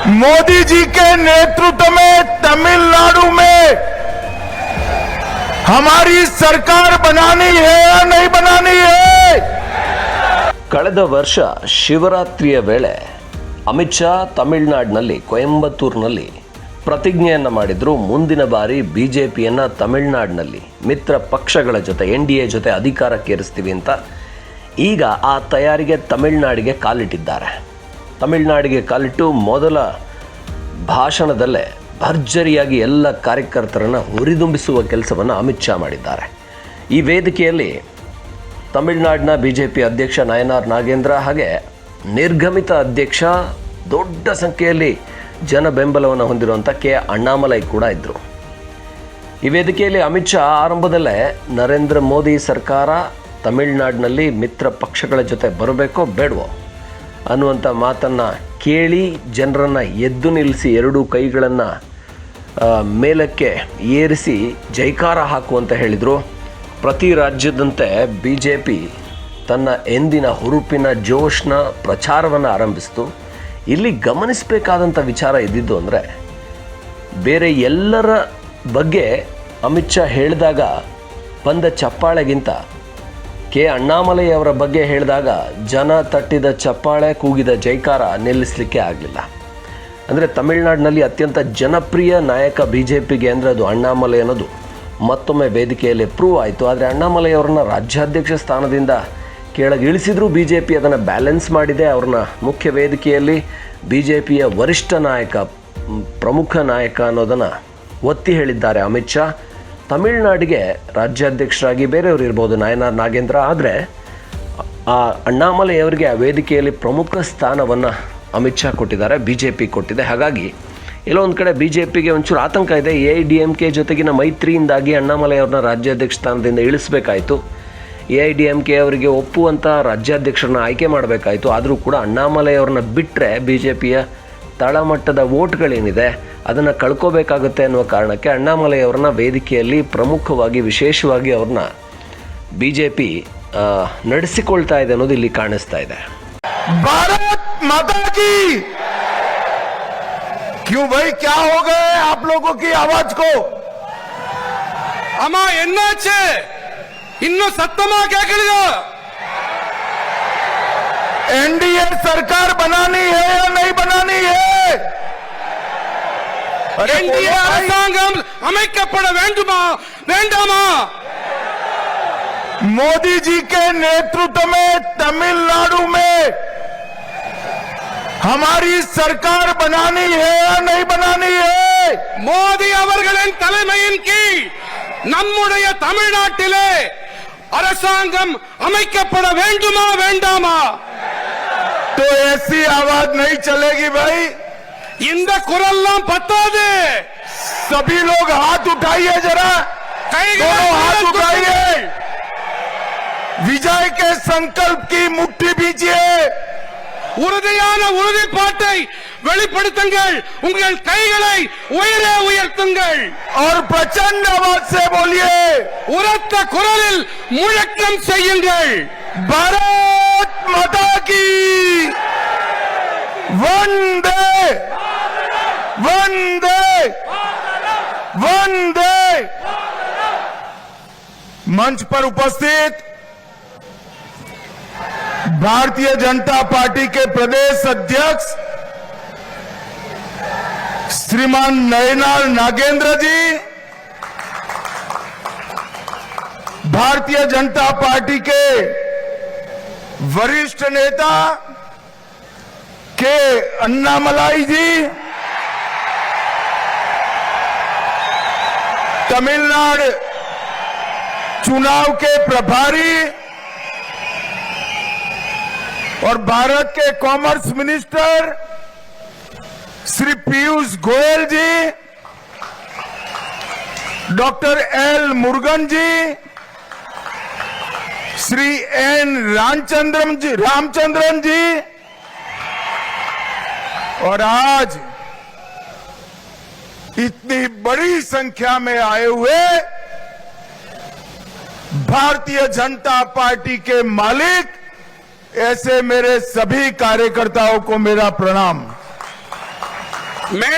मोदी जी के नेतृत्व में तमिलनाडु में हमारी सरकार बनानी है या नहीं बनानी है। ಕಳೆದ ವರ್ಷ ಶಿವರಾತ್ರಿಯ ವೇಳೆ ಅಮಿತ್ ಶಾ ತಮಿಳುನಾಡಿನಲ್ಲಿ ಕೊಯಂಬತ್ತೂರಿನಲ್ಲಿ ಪ್ರತಿಜ್ಞೆಯನ್ನು ಮಾಡಿದ್ರು. ಮುಂದಿನ ಬಾರಿ ಬಿಜೆಪಿಯನ್ನು ತಮಿಳುನಾಡಿನಲ್ಲಿ ಮಿತ್ರ ಪಕ್ಷಗಳ ಜೊತೆ NDA ಜೊತೆ ಅಧಿಕಾರಕ್ಕೇರಿಸ್ತೀವಿ ಅಂತ. ಈಗ ಆ ತಯಾರಿಗೆ ತಮಿಳುನಾಡಿಗೆ ಕಾಲಿಟ್ಟಿದ್ದಾರೆ. ತಮಿಳುನಾಡಿಗೆ ಕಾಲಿಟ್ಟು ಮೊದಲ ಭಾಷಣದಲ್ಲೇ ಭರ್ಜರಿಯಾಗಿ ಎಲ್ಲ ಕಾರ್ಯಕರ್ತರನ್ನು ಹುರಿದುಂಬಿಸುವ ಕೆಲಸವನ್ನು ಅಮಿತ್ ಶಾ ಮಾಡಿದ್ದಾರೆ. ಈ ವೇದಿಕೆಯಲ್ಲಿ ತಮಿಳುನಾಡಿನ BJP ಅಧ್ಯಕ್ಷ ನಯನಾರ್ ನಾಗೇಂದ್ರ ಹಾಗೆ ನಿರ್ಗಮಿತ ಅಧ್ಯಕ್ಷ ದೊಡ್ಡ ಸಂಖ್ಯೆಯಲ್ಲಿ ಜನ ಬೆಂಬಲವನ್ನು ಹೊಂದಿರುವಂಥ ಕೆ ಅಣ್ಣಾಮಲೈ ಕೂಡ ಇದ್ದರು. ಈ ವೇದಿಕೆಯಲ್ಲಿ ಅಮಿತ್ ಶಾ ಆರಂಭದಲ್ಲೇ ನರೇಂದ್ರ ಮೋದಿ ಸರ್ಕಾರ ತಮಿಳುನಾಡಿನಲ್ಲಿ ಮಿತ್ರ ಪಕ್ಷಗಳ ಜೊತೆ ಬರಬೇಕೋ ಬೇಡವೋ ಅನ್ನುವಂಥ ಮಾತನ್ನು ಕೇಳಿ ಜನರನ್ನು ಎದ್ದು ನಿಲ್ಲಿಸಿ ಎರಡೂ ಕೈಗಳನ್ನು ಮೇಲಕ್ಕೆ ಏರಿಸಿ ಜೈಕಾರ ಹಾಕುವಂತ ಹೇಳಿದರು. ಪ್ರತಿ ರಾಜ್ಯದಂತೆ BJP ತನ್ನ ಎಂದಿನ ಹುರುಪಿನ ಜೋಶ್ನ ಪ್ರಚಾರವನ್ನು ಆರಂಭಿಸಿತು. ಇಲ್ಲಿ ಗಮನಿಸಬೇಕಾದಂಥ ವಿಚಾರ ಇದ್ದಿದ್ದು ಅಂದರೆ, ಬೇರೆ ಎಲ್ಲರ ಬಗ್ಗೆ ಅಮಿತ್ ಶಾ ಹೇಳಿದಾಗ ಬಂದ ಚಪ್ಪಾಳೆಗಿಂತ ಕೆ ಅಣ್ಣಾಮಲೈ ಅವರ ಬಗ್ಗೆ ಹೇಳಿದಾಗ ಜನ ತಟ್ಟಿದ ಚಪ್ಪಾಳೆ, ಕೂಗಿದ ಜೈಕಾರ ನಿಲ್ಲಿಸಲಿಕ್ಕೆ ಆಗಲಿಲ್ಲ. ಅಂದರೆ ತಮಿಳುನಾಡಿನಲ್ಲಿ ಅತ್ಯಂತ ಜನಪ್ರಿಯ ನಾಯಕ BJPಗೆ ಅಂದರೆ ಅದು ಅಣ್ಣಾಮಲೈ ಅನ್ನೋದು ಮತ್ತೊಮ್ಮೆ ವೇದಿಕೆಯಲ್ಲಿ ಪ್ರೂವ್ ಆಯಿತು. ಆದರೆ ಅಣ್ಣಾಮಲೈ ಅವರನ್ನ ರಾಜ್ಯಾಧ್ಯಕ್ಷ ಸ್ಥಾನದಿಂದ ಕೆಳಗೆ ಇಳಿಸಿದ್ರು BJP ಅದನ್ನು ಬ್ಯಾಲೆನ್ಸ್ ಮಾಡಿದೆ. ಅವ್ರನ್ನ ಮುಖ್ಯ ವೇದಿಕೆಯಲ್ಲಿ BJPಯ ವರಿಷ್ಠ ನಾಯಕ, ಪ್ರಮುಖ ನಾಯಕ ಅನ್ನೋದನ್ನು ಒತ್ತಿ ಹೇಳಿದ್ದಾರೆ ಅಮಿತ್ ಶಾ. ತಮಿಳುನಾಡಿಗೆ ರಾಜ್ಯಾಧ್ಯಕ್ಷರಾಗಿ ಬೇರೆಯವರು ಇರ್ಬೋದು, ನಯನಾರ್ ನಾಗೇಂದ್ರ, ಆದರೆ ಆ ಅಣ್ಣಾಮಲೈ ಅವರಿಗೆ ಆ ವೇದಿಕೆಯಲ್ಲಿ ಪ್ರಮುಖ ಸ್ಥಾನವನ್ನು ಅಮಿತ್ ಶಾ ಕೊಟ್ಟಿದ್ದಾರೆ, BJP ಕೊಟ್ಟಿದೆ. ಹಾಗಾಗಿ ಎಲ್ಲೋ ಒಂದು ಕಡೆ BJPಗೆ ಒಂಚೂರು ಆತಂಕ ಇದೆ. AIDMK ಜೊತೆಗಿನ ಮೈತ್ರಿಯಿಂದಾಗಿ ಅಣ್ಣಾಮಲೈ ಅವ್ರನ್ನ ರಾಜ್ಯಾಧ್ಯಕ್ಷ ಸ್ಥಾನದಿಂದ ಇಳಿಸಬೇಕಾಯಿತು. AIDMK ಅವರಿಗೆ ಒಪ್ಪುವಂಥ ರಾಜ್ಯಾಧ್ಯಕ್ಷರನ್ನ ಆಯ್ಕೆ ಮಾಡಬೇಕಾಯಿತು. ಆದರೂ ಕೂಡ ಅಣ್ಣಾಮಲೈ ಅವ್ರನ್ನ ಬಿಟ್ಟರೆ BJPಯ ತಳಮಟ್ಟದ ವೋಟ್ಗಳೇನಿದೆ ಅದನ್ನು ಕಳ್ಕೋಬೇಕಾಗುತ್ತೆ ಅನ್ನುವ ಕಾರಣಕ್ಕೆ ಅಣ್ಣಾಮಲೈ ಅವ್ರನ್ನ ವೇದಿಕೆಯಲ್ಲಿ ಪ್ರಮುಖವಾಗಿ, ವಿಶೇಷವಾಗಿ ಅವ್ರನ್ನ BJP ನಡೆಸಿಕೊಳ್ತಾ ಇದೆ ಅನ್ನೋದು ಇಲ್ಲಿ ಕಾಣಿಸ್ತಾ ಇದೆ. भारत माता की क्यों भाई, क्या हो गए आप लोगों की आवाज को? अम्मा एन्नाचे इन्नु सत्तमा केक्किदो? NDA सरकार बनानी है या नहीं बनानी है? NDA அரசாங்கம் அமைக்கப்பட வேண்டுமா வேண்டாமா? मोदी जी के नेतृत्व में तमिलनाडु में हमारी सरकार बनानी है या नहीं बनानी है? மோடி அவர்களின் தலைமையின் கீழ் நம்முடைய தமிழ்நாட்டிலே அரசாங்கம் அமைக்கப்பட வேண்டுமா வேண்டாமா? तो ऐसी आवाज नहीं चलेगी भाई. இந்த குரல்லாம் பத்தாது. सभी लोग हाथ उठाइए जरा, दोनों हाथ उठाइए, विजय के संकल्प की मुट्ठी बीजिए. உறுதியான உறுதிப்பாட்டை வெளிப்படுத்துங்கள். உங்கள் கைகளை உயரே உயர்த்துங்கள். और प्रचंड आवाज से बोलिए, உரத்த குரலில் முழக்கம் செய்யுங்கள். भारत माता की वंदे वंदे वंदे. मंच पर उपस्थित भारतीय जनता पार्टी के प्रदेश अध्यक्ष श्रीमान नयनार नागेंद्र जी, भारतीय जनता पार्टी के वरिष्ठ नेता के अन्नामलाई जी, तमिलनाडु चुनाव के प्रभारी और भारत के कॉमर्स मिनिस्टर श्री पीयूष गोयल जी, डॉक्टर L मुरुगन जी, श्री N रामचंद्रन जी, और आज इतनी बड़ी संख्या में आए हुए भारतीय जनता पार्टी के मालिक, ऐसे मेरे सभी कार्यकर्ताओं को मेरा प्रणाम. मैं